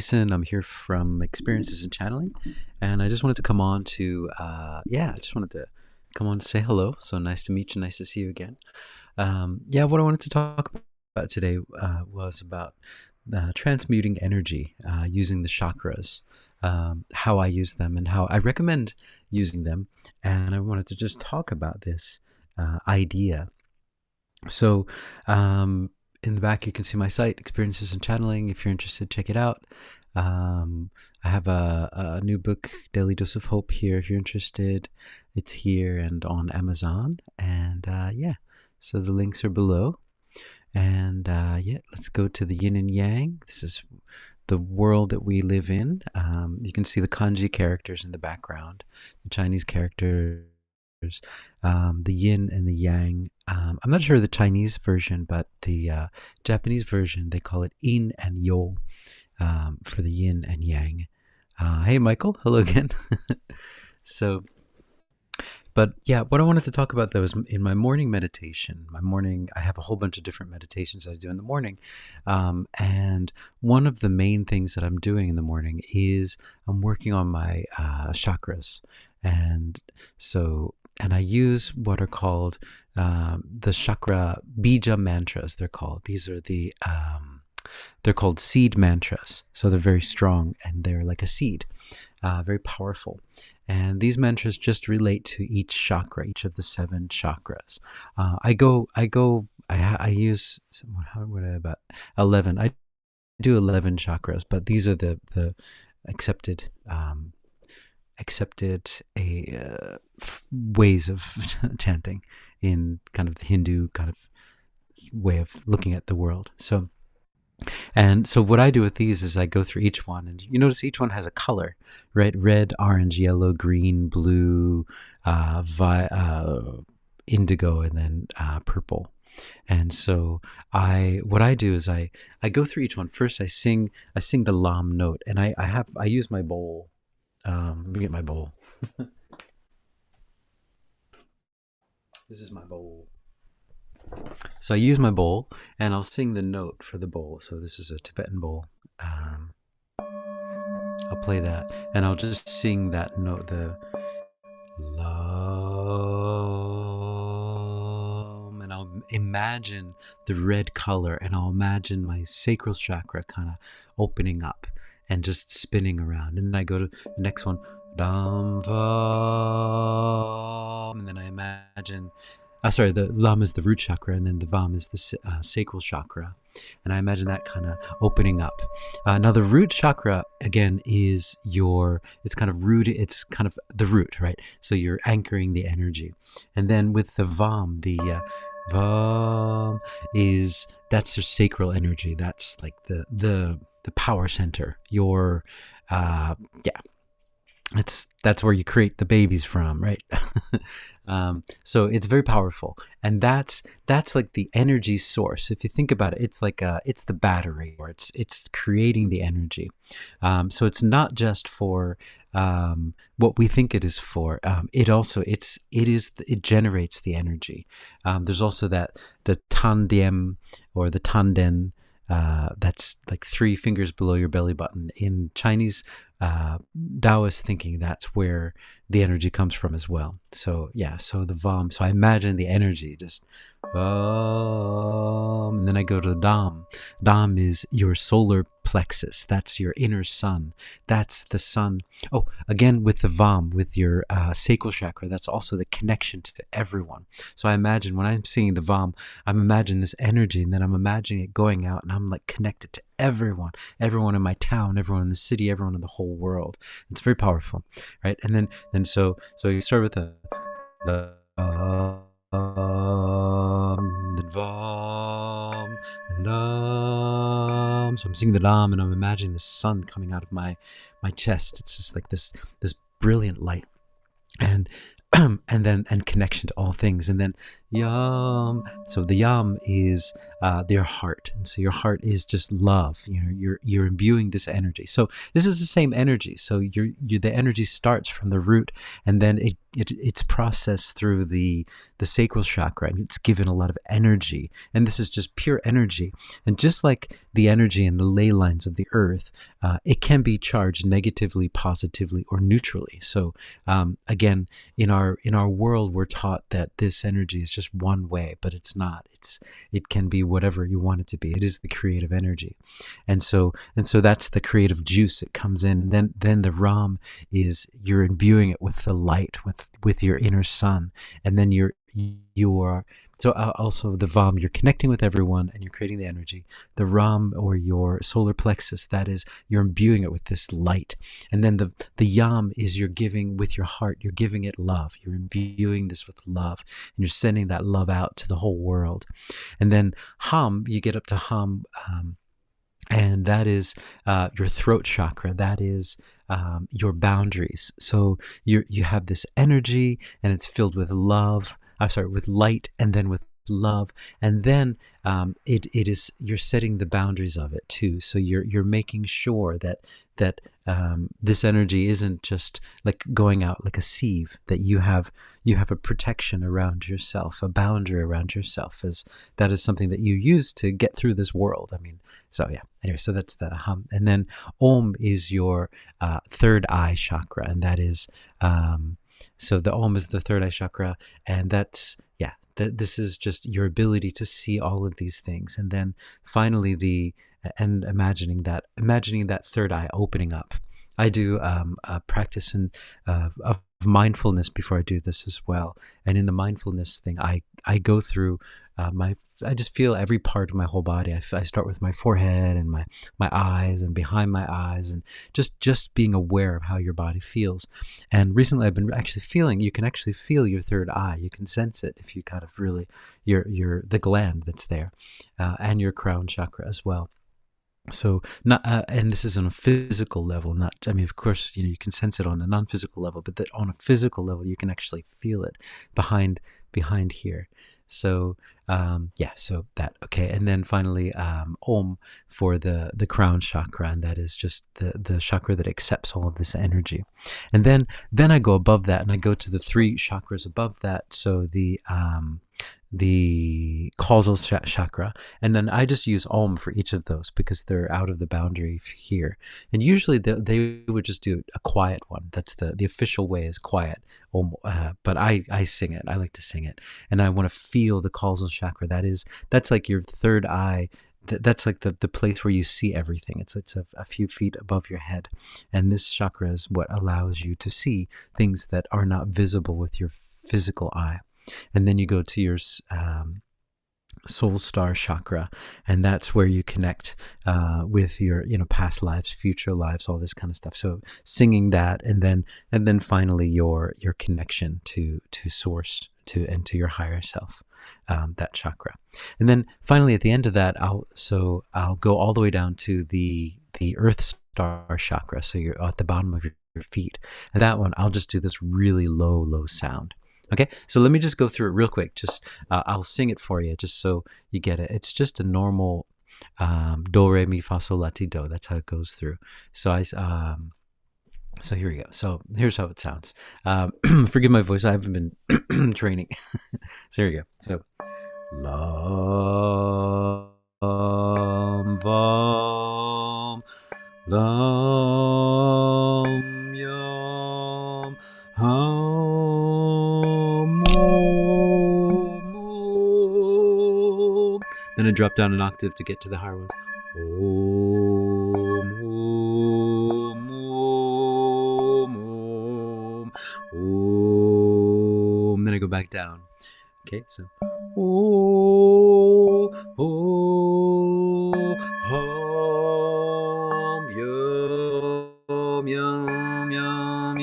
Jason. I'm here from Experiences in Channeling, and I just wanted to come on to, I just wanted to come on to say hello. So nice to meet you. Nice to see you again. What I wanted to talk about today was about transmuting energy using the chakras, how I use them, and how I recommend using them. And I wanted to just talk about this idea. So, in the back, you can see my site, Experiences in Channeling. If you're interested, check it out. I have a new book, Daily Dose of Hope, here. If you're interested, it's here and on Amazon. And so the links are below. And let's go to the yin and yang. This is the world that we live in. You can see the kanji characters in the background, the Chinese characters, the yin and the yang. I'm not sure the Chinese version, but the Japanese version, they call it in and yo for the yin and yang. Hey, Michael. Hello again. But what I wanted to talk about though is in my morning meditation. I have a whole bunch of different meditations I do in the morning. And one of the main things that I'm doing in the morning is I'm working on my chakras. And I use what are called the chakra bija mantras, they're called. They're called seed mantras. So they're very strong and they're like a seed, very powerful. And these mantras just relate to each chakra, each of the 7 chakras. I use, about 11. I do 11 chakras, but these are the accepted ways of chanting in kind of the Hindu kind of way of looking at the world. So what I do with these is I go through each one, and you notice each one has a color, right? Red, orange, yellow, green, blue, indigo, and then purple. And so what I do is I go through each one. First, I sing the lam note, and I use my bowl. Let me get my bowl. This is my bowl. So I use my bowl, and I'll sing the note for the bowl. So this is a Tibetan bowl. I'll play that, and I'll just sing that note, the Lam, and I'll imagine the red color, and I'll imagine my sacral chakra kind of opening up and just spinning around. And then I go to the next one, Dam Vam, and then I imagine, the Lam is the root chakra, and then the Vam is the sacral chakra. And I imagine that kind of opening up. Now the root chakra, again, is it's kind of rooted, it's kind of the root, right? So you're anchoring the energy. And then with the Vam, Vam that's your sacral energy. That's like the power center. That's where you create the babies from, right? So it's very powerful, and that's like the energy source. If you think about it, it's like it's the battery, or it's creating the energy. So it's not just for what we think it is for. It generates the energy. There's also the tandem or the tanden. That's like 3 fingers below your belly button. In Chinese Taoist thinking, that's where the energy comes from as well. So the Vam. So I imagine the energy just Vam, and then I go to the Dam. Dam is your solar plexus. That's your inner sun. That's the sun. Oh, again with the Vam, with your sacral chakra, that's also the connection to everyone. So I imagine when I'm singing the Vam, I'm imagining this energy, and then I'm imagining it going out, and I'm like connected to everyone in my town, everyone in the city, everyone in the whole world. It's very powerful, right? And then so you start with the Vam, then Vam, and Dam. So I'm singing the Dam, and I'm imagining the sun coming out of my chest. It's just like this brilliant light. And and connection to all things. And then yam. So the yam is their heart, and so your heart is just love. You're imbuing this energy. So this is the same energy. So the energy starts from the root, and then it's processed through the sacral chakra, and it's given a lot of energy. And this is just pure energy. And just like the energy and the ley lines of the earth, it can be charged negatively, positively, or neutrally. So again, in our world, we're taught that this energy is just one way, but it's not. It can be whatever you want it to be. It is the creative energy, and so that's the creative juice that comes in. And then the Ram is, you're imbuing it with the light, with your inner sun, and then you are. So also the Vam, you're connecting with everyone and you're creating the energy. The Ram, or your solar plexus, that is, you're imbuing it with this light. And then the Yam is, you're giving with your heart, you're giving it love. You're imbuing this with love, and you're sending that love out to the whole world. And then Ham, you get up to Ham, and that is your throat chakra. That is your boundaries. So you have this energy, and it's filled with love. I'm sorry, with light, and then with love, and then it is, you're setting the boundaries of it too. So you're making sure that this energy isn't just like going out like a sieve. That you have a protection around yourself, a boundary around yourself, as that is something that you use to get through this world. I mean, so yeah. Anyway, so that's the hum. And then Om is your third eye chakra, and that is so the Om is the third eye chakra, and that's, yeah, this is just your ability to see all of these things. And then finally imagining that third eye opening up. I do a practice of mindfulness before I do this as well. And in the mindfulness thing, I go through I just feel every part of my whole body. I start with my forehead and my eyes and behind my eyes, and just being aware of how your body feels. And recently I've been actually feeling, you can actually feel your third eye. You can sense it if you kind of really, the gland that's there, and your crown chakra as well. So not, and this is on a physical level. Not, I mean, of course, you can sense it on a non-physical level, but that on a physical level, you can actually feel it behind here. So yeah, so that, okay. And then finally, Om for the crown chakra, and that is just the chakra that accepts all of this energy. And then I go above that, and I go to the 3 chakras above that. So the causal chakra, and then I just use Om for each of those because they're out of the boundary here. And usually they would just do a quiet one. That's the official way, is quiet Om, but I sing it. I like to sing it, and I want to feel the causal chakra. That's like your third eye. That's like the place where you see everything. It's a few feet above your head, and this chakra is what allows you to see things that are not visible with your physical eye. And then you go to your soul star chakra, and that's where you connect with your past lives, future lives, all this kind of stuff. So singing that, and then finally your connection to source, and to your higher self, that chakra. And then finally at the end of that, I'll go all the way down to the earth star chakra. So you're at the bottom of your feet, and that one I'll just do this really low sound. Okay, so let me just go through it real quick. Just I'll sing it for you, just so you get it. It's just a normal do, re, mi, fa, sol, la, ti, do. That's how it goes through. So so here we go. So here's how it sounds. Forgive my voice. I haven't been training. So here we go. So lam vam lam yam ham. Then I drop down an octave to get to the higher ones. Om, om, om, om, om. Then I go back down. Okay, so oh, oh, hum, yum, yum, yum, yum,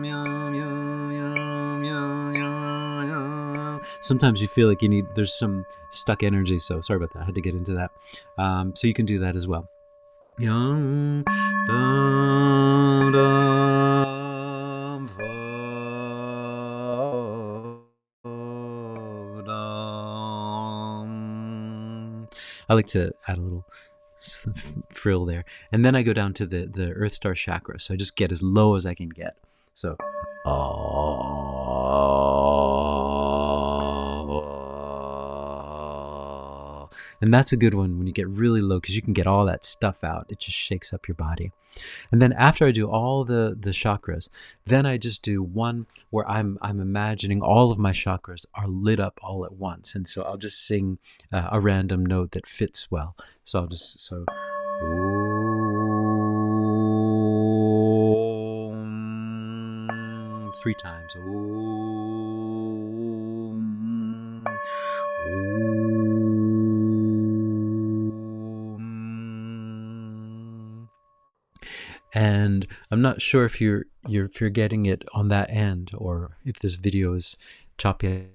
yum, yum, yum, yum, yum, yum. Sometimes you feel like there's some stuck energy, so sorry about that. I had to get into that. So you can do that as well. Yum, dum, dum, I like to add a little frill there, and then I go down to the Earth Star chakra. So I just get as low as I can get. So, and that's a good one when you get really low, because you can get all that stuff out. It just shakes up your body. And then after I do all the chakras, then I just do one where I'm imagining all of my chakras are lit up all at once. And so I'll just sing a random note that fits well. So I'll just Om, 3 times. Om, Om. And I'm not sure if you're getting it on that end, or if this video is choppy.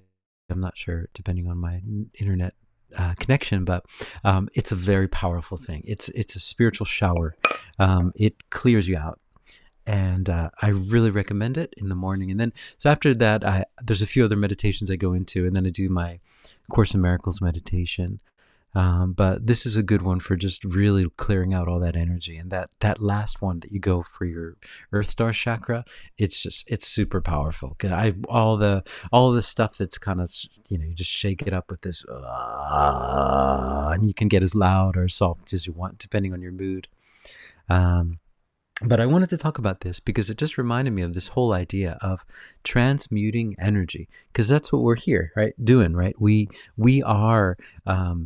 I'm not sure, depending on my internet connection, but it's a very powerful thing. It's a spiritual shower. It clears you out, and I really recommend it in the morning. And then, so after that, there's a few other meditations I go into, and then I do my Course in Miracles meditation. But this is a good one for just really clearing out all that energy. And that last one that you go for your Earth Star chakra, it's super powerful. Cause all the stuff that's kind of, you just shake it up with this, and you can get as loud or soft as you want, depending on your mood. But I wanted to talk about this because it just reminded me of this whole idea of transmuting energy, because that's what we're here, right, doing, right? We are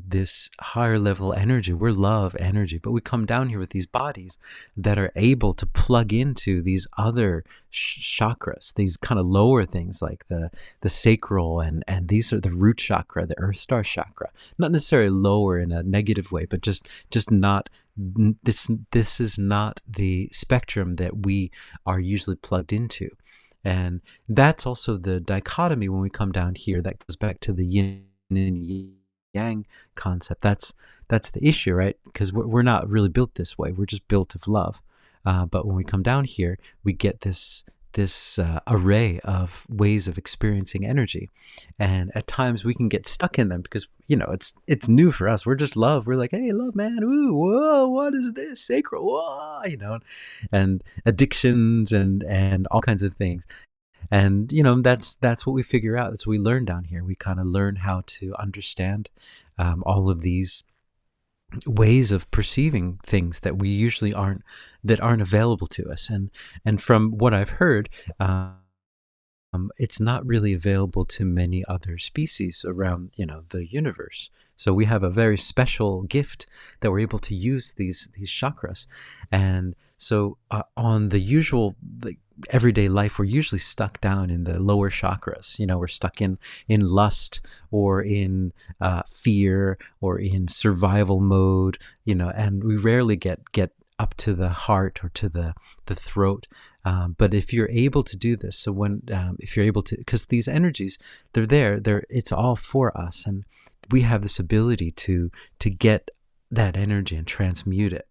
this higher level energy. We're love energy, but we come down here with these bodies that are able to plug into these other chakras, these kind of lower things like the sacral, and these are the root chakra, the Earth Star chakra. Not necessarily lower in a negative way, but just not. This is not the spectrum that we are usually plugged into. And that's also the dichotomy when we come down here. That goes back to the yin and yang concept. That's the issue, right? Because we're not really built this way. We're just built of love. But when we come down here, we get this array of ways of experiencing energy, and at times we can get stuck in them because it's new for us. We're just love. We're like, hey, love, man. Ooh, whoa, what is this? Sacral, whoa, and addictions and all kinds of things. And that's what we figure out. That's what we learn down here. We kind of learn how to understand all of these ways of perceiving things that we usually aren't available to us. And from what I've heard, it's not really available to many other species around the universe. So we have a very special gift that we're able to use these chakras. And so on the usual everyday life, we're usually stuck down in the lower chakras. We're stuck in lust, or in fear, or in survival mode, and we rarely get up to the heart or to the throat. But if you're able to do this, so if you're able to, because these energies, it's all for us, and we have this ability to get that energy and transmute it.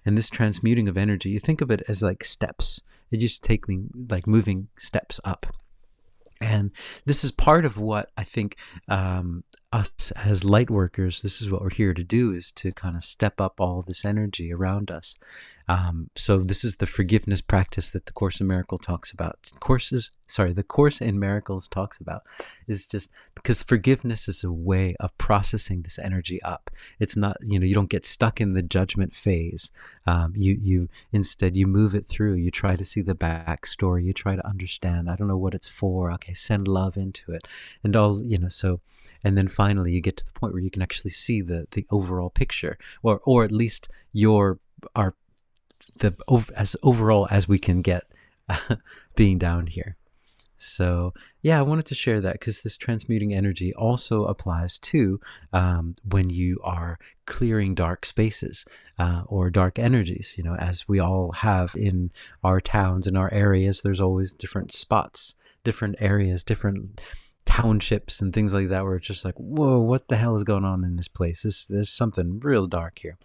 And this transmuting of energy, you think of it as like steps. It just takes like moving steps up. And this is part of what I think us as light workers, this is what we're here to do, is to kind of step up all this energy around us. So this is the forgiveness practice that the Course in Miracles talks about. The Course in Miracles talks about is just because forgiveness is a way of processing this energy up. It's not, you don't get stuck in the judgment phase. You instead, you move it through. You try to see the backstory. You try to understand. I don't know what it's for. Okay, send love into it, and all, so. And then finally, you get to the point where you can actually see the overall picture, or at least as overall as we can get being down here. So yeah, I wanted to share that because this transmuting energy also applies to when you are clearing dark spaces or dark energies. As we all have in our towns, in our areas, there's always different spots, different areas, different townships and things like that, where it's just like, whoa, what the hell is going on in this place? There's something real dark here.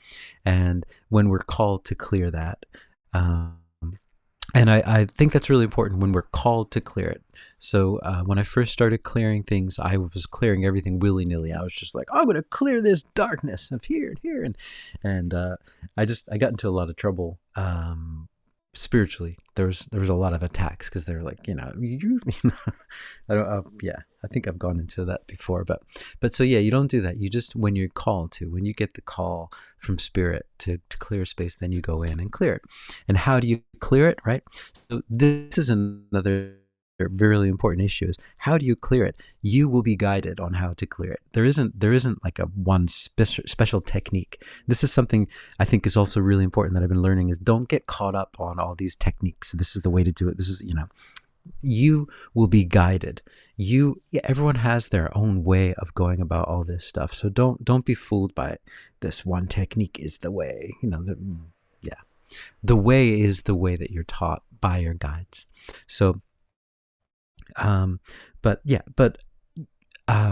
And when we're called to clear that, And I think that's really important when we're called to clear it. So when I first started clearing things, I was clearing everything willy-nilly. I was just like, I'm going to clear this darkness of here and here. And I got into a lot of trouble spiritually. There was a lot of attacks because they're like, I don't, yeah, I think I've gone into that before, but so yeah, you don't do that. You just, when you're called to, when you get the call from spirit to clear space, then you go in and clear it. And how do you clear it, right? So this is another really important issue, is how do you clear it? You will be guided on how to clear it. There isn't like a one special technique. This is something I think is also really important that I've been learning, is don't get caught up on all these techniques. This is the way to do it. This is, you will be guided. Yeah, everyone has their own way of going about all this stuff. So don't be fooled by it. This one technique is the way, yeah. The way is the way that you're taught by your guides. So um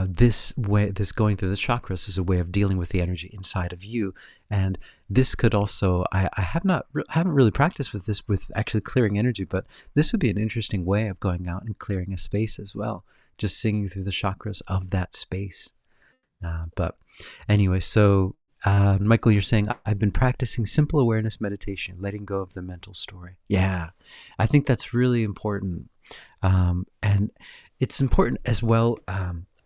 this way, this going through the chakras is a way of dealing with the energy inside of you. And this could also, I haven't really practiced with this, with actually clearing energy, but this would be an interesting way of going out and clearing a space as well, just singing through the chakras of that space. But anyway, so Michael, you're saying, I've been practicing simple awareness meditation, letting go of the mental story. Yeah, I think that's really important. And it's important as well.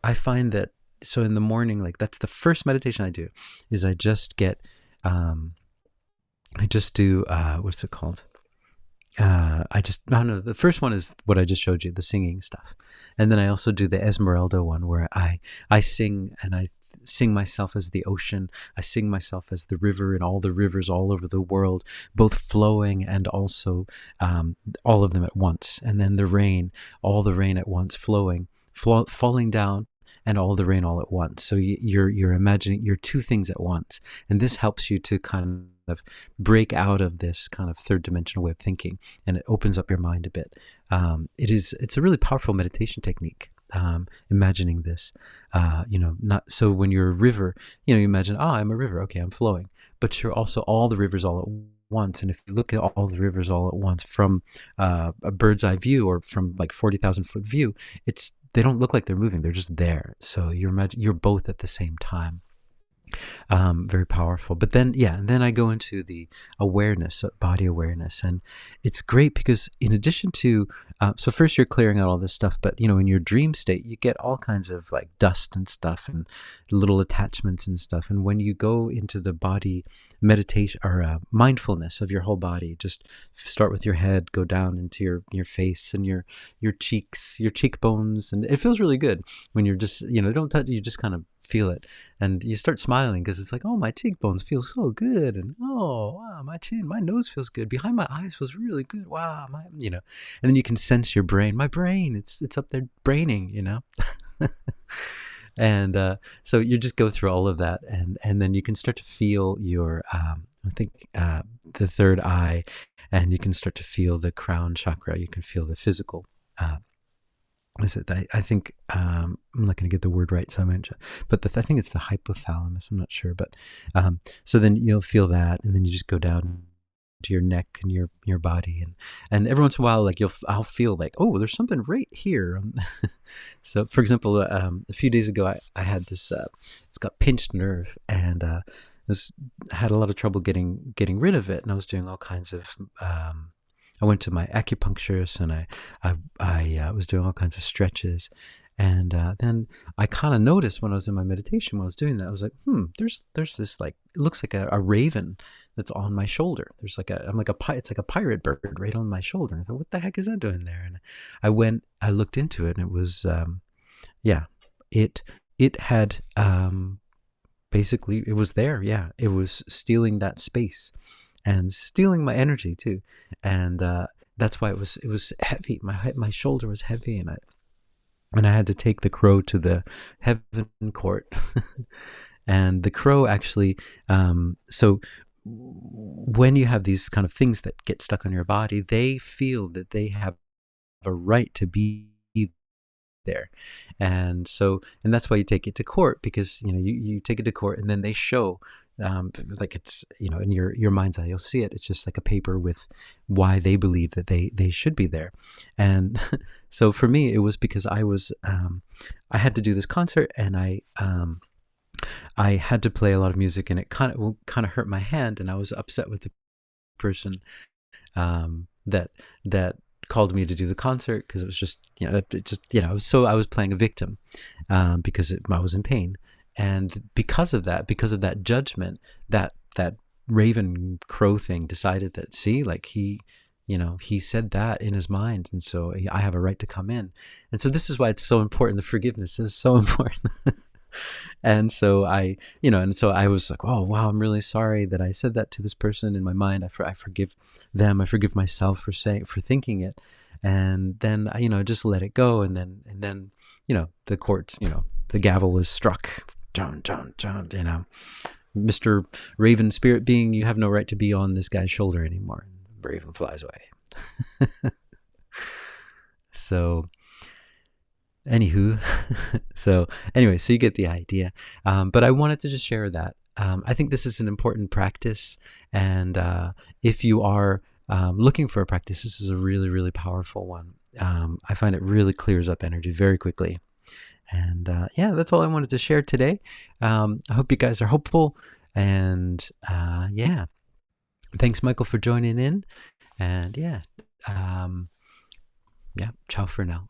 I find that, so in the morning, like that's the first meditation I do, is I just get, I just do, what's it called? I don't know. The first one is what I just showed you, the singing stuff. And then I also do the Esmeralda one, where I sing, and I sing myself as the ocean. I sing myself as the river, and all the rivers all over the world, both flowing and also all of them at once. And then the rain, all the rain at once, flowing, falling down, and all the rain all at once. So you're imagining, you're two things at once. And this helps you to kind of break out of this kind of third dimensional way of thinking, and it opens up your mind a bit. It's a really powerful meditation technique. Imagining this, not so when you're a river, you imagine, I'm a river, okay, I'm flowing, but you're also all the rivers all at once. And if you look at all the rivers all at once from a bird's eye view, or from like 40,000 foot view, they don't look like they're moving, they're just there. So you're both at the same time. Very powerful. But then, yeah, and then I go into the awareness, body awareness, and it's great because in addition to, so first you're clearing out all this stuff, but in your dream state, you get all kinds of like dust and stuff, and little attachments and stuff. And when you go into the body meditation, or mindfulness of your whole body, just start with your head, go down into your face and your cheeks, your cheekbones, and it feels really good when you're just, don't touch, you just kind of feel it, and you start smiling because it's like, oh, my cheekbones feel so good, and oh wow, my nose feels good, behind my eyes feels really good, wow, and then you can sense your brain, my brain, it's up there braining, and so you just go through all of that, and then you can start to feel your I think the third eye, and you can start to feel the crown chakra, you can feel the physical is it? I think I'm not going to get the word right, so I mentioned, but I think it's the hypothalamus. I'm not sure, but so then you'll feel that, and then you just go down to your neck and your body, and every once in a while, like I'll feel like, oh, there's something right here. So, for example, a few days ago, I had this. It's got pinched nerve, and had a lot of trouble getting rid of it, and I was doing all kinds of. I went to my acupuncturist, and I was doing all kinds of stretches, and then I kind of noticed when I was in my meditation, when I was doing that, I was like, there's this, like, it looks like a raven that's on my shoulder. There's like it's like a pirate bird right on my shoulder. And I thought, what the heck is that doing there? And I looked into it, and it was, yeah, it had, basically, it was there. Yeah, it was stealing that space and stealing my energy too, and that's why it was heavy. My shoulder was heavy, and I had to take the crow to the heaven court, and the crow actually. So when you have these kind of things that get stuck on your body, they feel that they have a right to be there. And that's why you take it to court, because you take it to court, and then they show, like, it's, in your mind's eye, you'll see it. It's just like a paper with why they believe that they should be there. And so for me, it was because I had to do this concert, and I had to play a lot of music, and it kind of hurt my hand, and I was upset with the person, that called me to do the concert, because it was just, I was playing a victim, because I was in pain. And because of that judgment, that raven crow thing decided that, see, like, he said that in his mind, and so I have a right to come in. And so this is why it's so important. The forgiveness is so important. And so I was like, oh wow, I'm really sorry that I said that to this person. In my mind, I forgive them. I forgive myself for thinking it. And then I just let it go. And then the court, the gavel is struck. Dun, dun, dun, Mr. Raven spirit being, you have no right to be on this guy's shoulder anymore. And Raven flies away. So anywho, so anyway, so you get the idea. But I wanted to just share that. I think this is an important practice, and if you are looking for a practice, this is a really, really powerful one. I find it really clears up energy very quickly. And yeah, that's all I wanted to share today. I hope you guys are hopeful, and yeah, thanks, Michael, for joining in. And yeah, yeah, ciao for now.